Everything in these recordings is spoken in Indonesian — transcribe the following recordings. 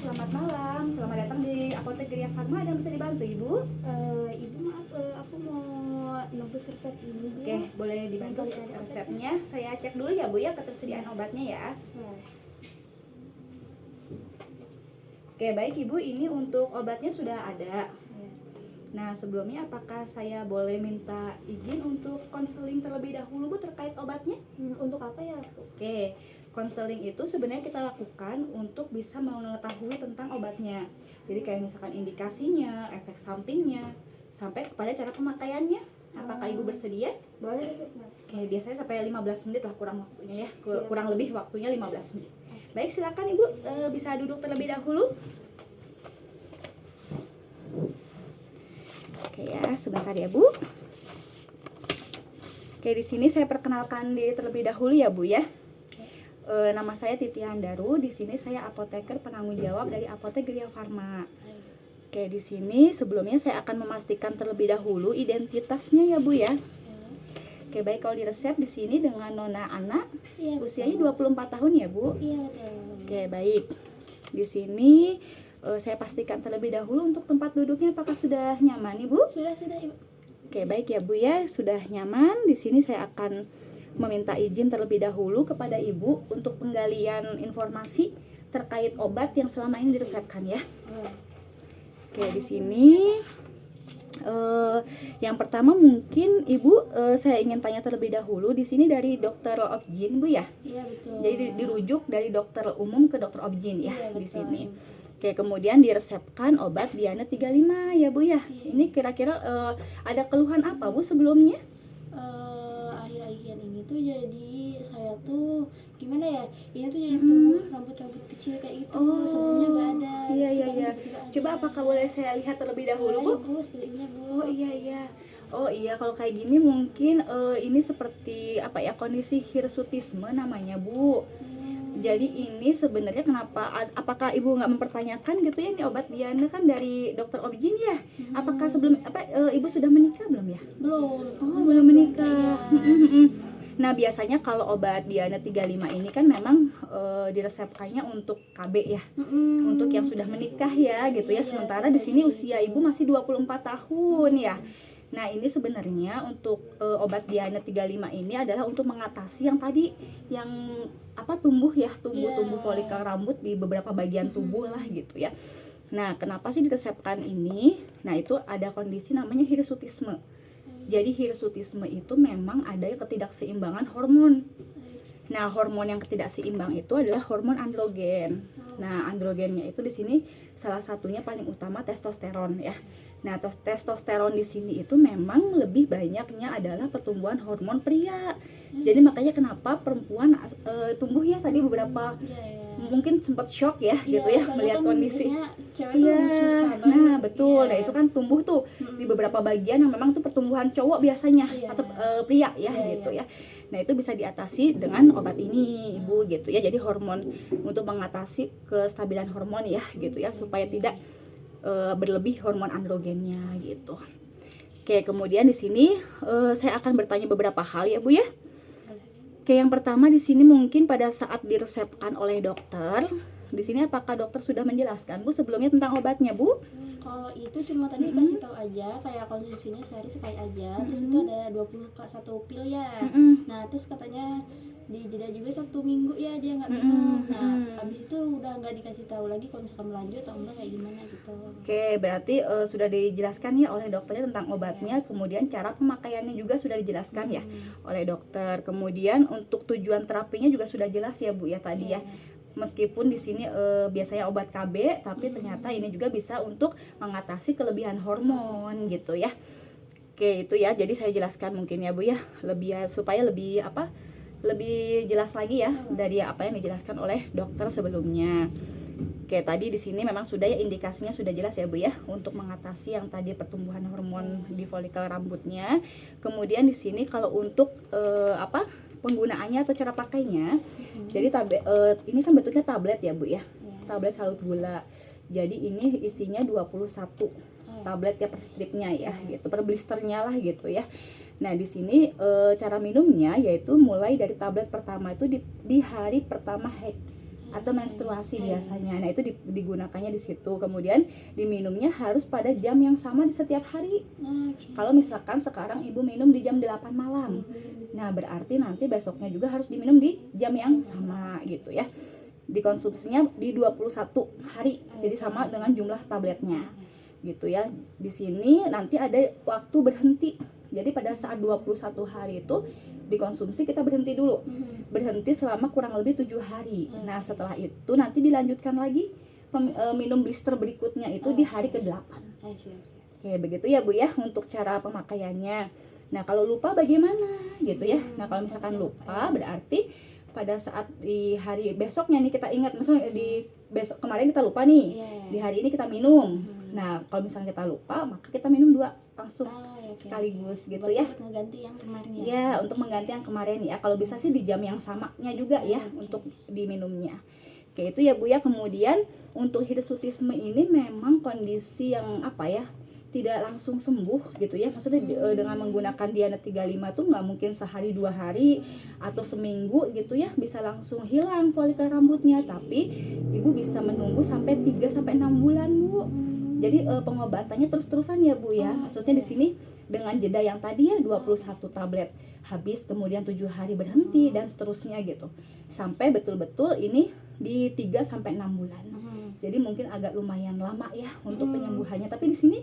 selamat malam. Selamat datang di Apotek Geria Farma. Ada yang bisa dibantu, Ibu? Ibu maaf, aku mau nebus resep ini, Bu. Oke, boleh dibantu resepnya. Saya cek dulu ya, Bu ya, ketersediaan obatnya ya. Nah, Oke, baik Ibu, ini untuk obatnya sudah ada. ya. Nah, sebelumnya apakah saya boleh minta izin untuk konseling terlebih dahulu, Bu, terkait obatnya? Untuk apa ya, Bu? Oke, konseling itu sebenarnya kita lakukan untuk bisa mengetahui tentang obatnya. Jadi kayak misalkan indikasinya, efek sampingnya, sampai kepada cara pemakaiannya. Apakah Ibu bersedia? Boleh, Bu. Nah, Oke, biasanya sampai 15 menit lah kurang waktunya ya. Siap. Kurang lebih waktunya 15 menit. Baik, silakan Ibu bisa duduk terlebih dahulu. Oke ya, sebentar ya Bu. Oke, di sini saya perkenalkan diri terlebih dahulu ya Bu ya. Nama saya Titi Handaru. Di sini saya apoteker penanggung jawab dari Apotek Geria Farma. Oke, di sini sebelumnya saya akan memastikan terlebih dahulu identitasnya ya Bu ya. Oke, baik, kalau di resep di sini dengan Nona Ana, Iya, usianya betul. 24 tahun ya Bu. Iya, betul. Oke, baik. Di sini saya pastikan terlebih dahulu untuk tempat duduknya apakah sudah nyaman Ibu? Sudah, Ibu. Oke, baik ya Bu ya, sudah nyaman. Di sini saya akan meminta izin terlebih dahulu kepada Ibu untuk penggalian informasi terkait obat yang selama ini diresepkan ya. Oke, di sini yang pertama mungkin Ibu saya ingin tanya terlebih dahulu, di sini dari dokter Objin Bu ya. Iya, betul. Jadi dirujuk dari dokter umum ke dokter Objin ya. Iya, Di betul. sini. Oke, kemudian diresepkan obat Diana 35 ya Bu ya. Iya. Ini kira-kira ada keluhan apa Bu sebelumnya? Akhir-akhir ini tuh jadi saya tuh gimana ya? Ini tuh jadi Mm-mm. tumbuh rambut-rambut kecil kayak gitu. Oh, Sebelumnya nggak ada. iya, iya, Sekarang iya. tiba-tiba ada. Coba apakah boleh saya lihat terlebih dahulu Bu? Ayo, Bu, sebaliknya, Bu. Oh iya, iya. Oh iya, kalau kayak gini mungkin ini seperti apa ya, kondisi hirsutisme namanya Bu. Jadi ini sebenarnya kenapa, apakah Ibu nggak mempertanyakan gitu ya, ini obat Diana kan dari dokter Objin ya? Apakah sebelum Ibu sudah menikah belum ya? Belum. Oh, belum menikah. Iya. Nah, biasanya kalau obat Diana 35 ini kan memang diresepkannya untuk KB ya. Untuk yang sudah menikah ya gitu ya. Iya, Sementara di sini usia Ibu masih 24 tahun ya. Nah, ini sebenarnya untuk obat Diana 35 ini adalah untuk mengatasi yang tadi yang tumbuh Iya. folikel rambut di beberapa bagian tubuh lah gitu ya. Nah, kenapa sih diresepkan ini? Nah, itu ada kondisi namanya hirsutisme. Jadi hirsutisme itu memang ada ketidakseimbangan hormon. Nah, hormon yang ketidakseimbang itu adalah hormon androgen. Nah, androgennya itu di sini salah satunya paling utama testosteron ya. Nah, testosteron di sini itu memang lebih banyaknya adalah pertumbuhan hormon pria. Jadi makanya kenapa perempuan tumbuh ya tadi beberapa mungkin sempat shock ya gitu ya melihat kondisi. Iya, nah betul. Nah, itu kan tumbuh tuh di beberapa bagian yang memang tuh pertumbuhan cowok biasanya atau pria ya gitu ya. Nah, itu bisa diatasi dengan obat ini Ibu gitu ya. Jadi hormon untuk mengatasi kestabilan hormon ya gitu ya, supaya tidak berlebih hormon androgennya gitu. Oke, kemudian di sini saya akan bertanya beberapa hal ya Bu ya. Oke, yang pertama di sini mungkin pada saat diresepkan oleh dokter, di sini apakah dokter sudah menjelaskan Bu sebelumnya tentang obatnya Bu? Kalau itu cuma tadi kasih tahu aja kayak konsumsinya sehari sekali aja. Terus itu ada 21 pil ya. Nah, terus katanya di jeda juga 1 minggu ya dia nggak minum. Nah, habis itu udah nggak dikasih tahu lagi kalau misalkan melanjut atau enggak kayak gimana gitu. Oke, berarti sudah dijelaskan ya oleh dokternya tentang obatnya, kemudian cara pemakaiannya juga sudah dijelaskan ya oleh dokter. Kemudian untuk tujuan terapinya juga sudah jelas ya Bu ya tadi ya. Meskipun di sini biasanya obat KB, tapi ternyata ini juga bisa untuk mengatasi kelebihan hormon gitu ya. Oke, itu ya. Jadi saya jelaskan mungkin ya Bu ya, supaya lebih lebih jelas lagi ya dari apa yang dijelaskan oleh dokter sebelumnya. Oke, tadi di sini memang sudah ya indikasinya sudah jelas ya Bu ya untuk mengatasi yang tadi pertumbuhan hormon di folikel rambutnya. Kemudian di sini kalau untuk penggunaannya atau cara pakainya. Jadi ini kan bentuknya tablet ya Bu ya. Tablet salut gula. Jadi ini isinya 21 tablet ya per stripnya ya gitu, per blisternya lah gitu ya. Nah, di sini cara minumnya yaitu mulai dari tablet pertama itu di hari pertama haid atau menstruasi biasanya. Nah, itu digunakannya di situ. Kemudian diminumnya harus pada jam yang sama di setiap hari. Kalau misalkan sekarang ibu minum di jam 8 malam, nah berarti nanti besoknya juga harus diminum di jam yang sama gitu ya. Dikonsumsinya di 21 hari, jadi sama dengan jumlah tabletnya gitu ya. Di sini nanti ada waktu berhenti. Jadi pada saat 21 hari itu dikonsumsi, kita berhenti dulu. Berhenti selama kurang lebih 7 hari. Nah, setelah itu nanti dilanjutkan lagi minum blister berikutnya itu di hari ke-8. Oke, begitu ya Bu ya untuk cara pemakaiannya. Nah, kalau lupa bagaimana gitu ya. Nah, kalau misalkan lupa berarti pada saat di hari besoknya nih kita ingat, misalnya di besok kemarin kita lupa nih, di hari ini kita minum. Nah, kalau misalnya kita lupa, maka kita minum 2 langsung sekaligus gitu ya. Untuk mengganti yang kemarin ya. Ya, untuk mengganti yang kemarin ya. Kalau bisa sih di jam yang samanya juga ya untuk diminumnya. Oke, itu ya Bu ya. Kemudian untuk hirsutisme ini memang kondisi yang apa ya, tidak langsung sembuh gitu ya. Maksudnya dengan menggunakan Dianet 35 tuh nggak mungkin sehari 2 hari atau seminggu gitu ya bisa langsung hilang folikel rambutnya, tapi ibu bisa menunggu sampai 3 sampai 6 bulan Bu. Jadi pengobatannya terus-terusan ya Bu ya. Maksudnya di sini dengan jeda yang tadi ya 21 tablet habis, kemudian 7 hari berhenti dan seterusnya gitu. Sampai betul-betul ini di 3 sampai 6 bulan. Jadi mungkin agak lumayan lama ya untuk penyembuhannya. Tapi di sini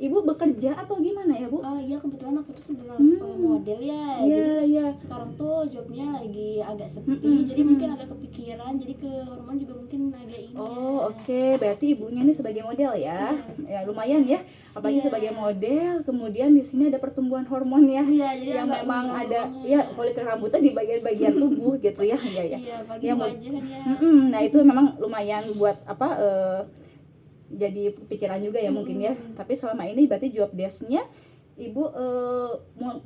Ibu bekerja atau gimana ya Bu? Iya, kebetulan aku tuh sebenarnya model ya. Jadi sekarang tuh jobnya lagi agak sepi. Jadi mungkin agak kepikiran. Jadi ke hormon juga mungkin agak ini. Oke. Berarti ibunya ini sebagai model ya. Ya lumayan ya. Apalagi sebagai model, kemudian di sini ada pertumbuhan hormon ya. Jadi yang memang ada ya folikel rambutnya di bagian-bagian tubuh gitu ya. Iya, pagi yang aja kan ya. Nah, itu memang lumayan buat apa jadi pikiran juga ya mungkin ya. Tapi selama ini berarti job desk-nya ibu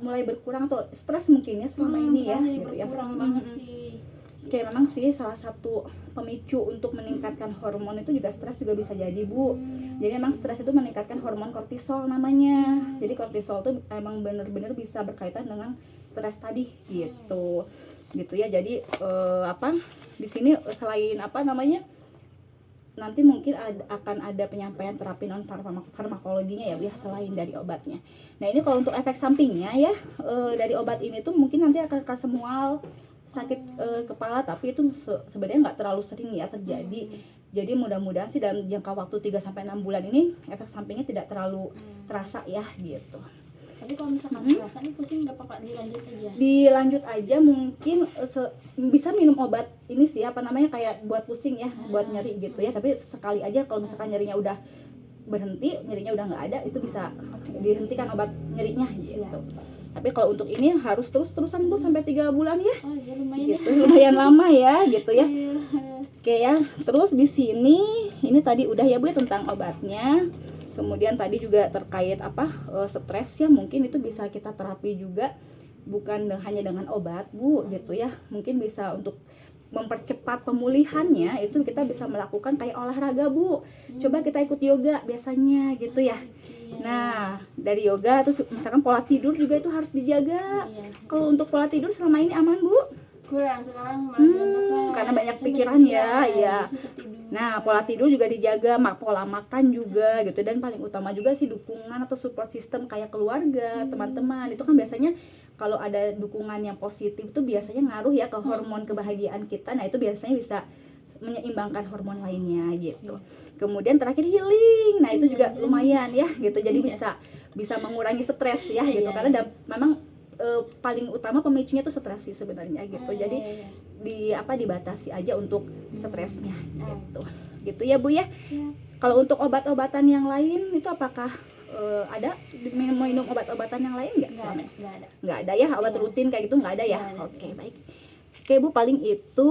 mulai berkurang atau stres mungkin ya selama ini ya gitu ya. Berkurang banget sih. Kayak memang sih salah satu pemicu untuk meningkatkan hormon itu juga stres juga bisa jadi Bu. Jadi memang stres itu meningkatkan hormon kortisol namanya. Jadi kortisol tuh emang bener-bener bisa berkaitan dengan stres tadi gitu. Gitu ya. Jadi di sini selain nanti mungkin akan ada penyampaian terapi non farmakologinya ya selain dari obatnya. Nah, ini kalau untuk efek sampingnya ya dari obat ini tuh mungkin nanti akan rasa mual, sakit kepala, tapi itu sebenarnya nggak terlalu sering ya terjadi. Jadi mudah-mudahan sih dalam jangka waktu 3 sampai 6 bulan ini efek sampingnya tidak terlalu terasa ya gitu. Tapi kalau misalkan terasa nih pusing nggak apa-apa, dilanjut aja mungkin bisa minum obat ini sih kayak buat pusing ya, buat nyeri gitu ya. Tapi sekali aja kalau misalkan nyerinya udah berhenti, nyerinya udah nggak ada, itu bisa dihentikan obat nyerinya gitu. Tapi kalau untuk ini harus terus-terusan tuh sampai 3 bulan ya. Lumayan gitu. Lumayan lama ya gitu ya. Oke ya. Terus di sini ini tadi udah ya Bu ya tentang obatnya. Kemudian tadi juga terkait stres ya, mungkin itu bisa kita terapi juga bukan hanya dengan obat Bu gitu ya. Mungkin bisa untuk mempercepat pemulihannya itu kita bisa melakukan kayak olahraga Bu. Coba kita ikut yoga biasanya gitu ya. Nah, dari yoga terus misalkan pola tidur juga itu harus dijaga. Kalau untuk pola tidur selama ini aman Bu? Kurang sekarang karena banyak pikiran ya. Nah, pola tidur juga dijaga, pola makan juga gitu, dan paling utama juga sih dukungan atau support system kayak keluarga, teman-teman. Itu kan biasanya kalau ada dukungan yang positif tuh biasanya ngaruh ya ke hormon kebahagiaan kita. Nah, itu biasanya bisa menyeimbangkan hormon lainnya gitu. Kemudian terakhir healing. Nah, itu juga lumayan ya gitu. Jadi bisa mengurangi stres ya gitu. Karena memang paling utama pemicunya tuh stres sih sebenarnya gitu. Jadi dibatasi aja untuk stresnya gitu. Gitu ya Bu ya. Kalau untuk obat-obatan yang lain itu apakah ada minum obat-obatan yang lain nggak? Nggak ada ya, obat rutin kayak gitu nggak ada ya. Oke, baik. Oke Bu, paling itu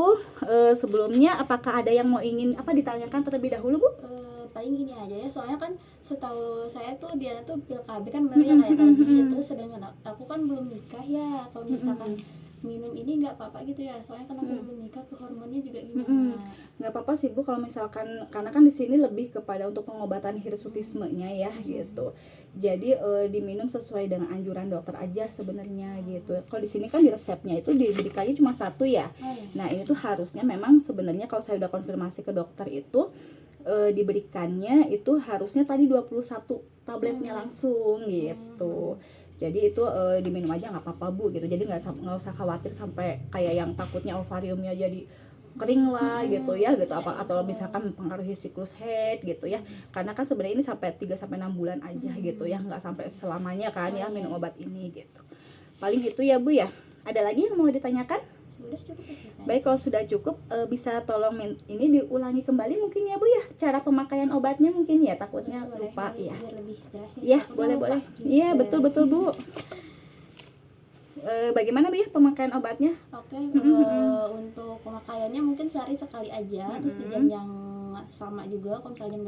sebelumnya apakah ada yang mau ingin ditanyakan terlebih dahulu Bu? Paling gini aja ya, soalnya kan setahu saya tuh dia tuh pil KB kan bener ya kayak tadi. Terus sedangkan aku kan belum nikah ya, kalau misalkan minum ini nggak apa-apa gitu ya, soalnya kan aku belum nikah, ke hormonnya juga gimana? nggak apa-apa sih Bu kalau misalkan, karena kan di sini lebih kepada untuk pengobatan hirsutismenya ya gitu. Jadi diminum sesuai dengan anjuran dokter aja sebenarnya gitu. Kalau di sini kan di resepnya itu diberikannya cuma 1 ya. Oh, iya. Nah ini tuh harusnya memang sebenarnya kalau saya udah konfirmasi ke dokter itu diberikannya itu harusnya tadi 21 tabletnya langsung gitu. Jadi itu diminum aja nggak apa-apa Bu gitu. Jadi nggak usah khawatir sampai kayak yang takutnya ovariumnya jadi kering lah gitu ya gitu, apa atau misalkan mempengaruhi siklus head gitu ya, karena kan sebenarnya ini sampai 3 sampai 6 bulan aja gitu ya, nggak sampai selamanya kan ya minum obat ini gitu. Paling gitu ya Bu ya. Ada lagi yang mau ditanyakan? Sudah cukup ya, Saya. Baik, kalau sudah cukup bisa tolong ini diulangi kembali mungkin ya Bu ya, cara pemakaian obatnya mungkin ya, takutnya Boleh, lupa boleh, ya. biar lebih jelas Iya, takutnya boleh. lupa. Iya, betul Bu. Bagaimana Bu ya pemakaian obatnya? Oke, untuk pemakaiannya mungkin sehari sekali aja, terus di jam yang sama juga, kalau misalnya jam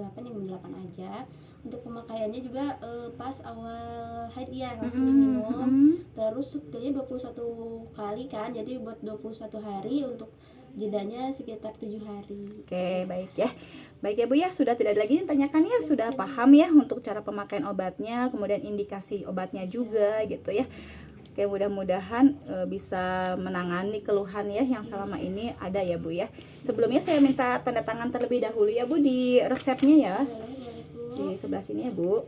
8 aja. Untuk pemakaiannya juga pas awal haid ya, langsung diminum. Terus pilihnya 21 kali kan, jadi buat 21 hari, untuk jedanya sekitar 7 hari. Oke, baik ya. Baik ya Bu ya, sudah tidak ada lagi yang tanyakan ya, sudah paham ya untuk cara pemakaian obatnya, kemudian indikasi obatnya juga gitu ya. Oke, mudah-mudahan bisa menangani keluhan ya yang selama ini ada ya Bu ya. Sebelumnya saya minta tanda tangan terlebih dahulu ya Bu di resepnya ya. Boleh Bu. Di sebelah sini ya Bu.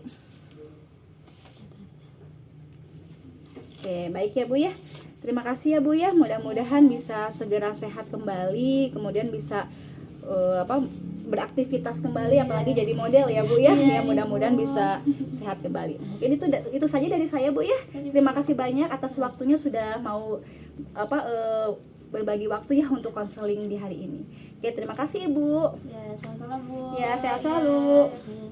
Oke, baik ya Bu ya. Terima kasih ya Bu ya. Mudah-mudahan bisa segera sehat kembali, kemudian bisa beraktivitas kembali, apalagi jadi model ya Bu ya. Ya mudah-mudahan bisa sehat kembali. Mungkin itu saja dari saya Bu ya. Terima kasih banyak atas waktunya sudah mau berbagi waktu ya untuk konseling di hari ini. Oke, terima kasih Ibu. Ya, sama-sama Bu. Ya, sehat selalu. Ya.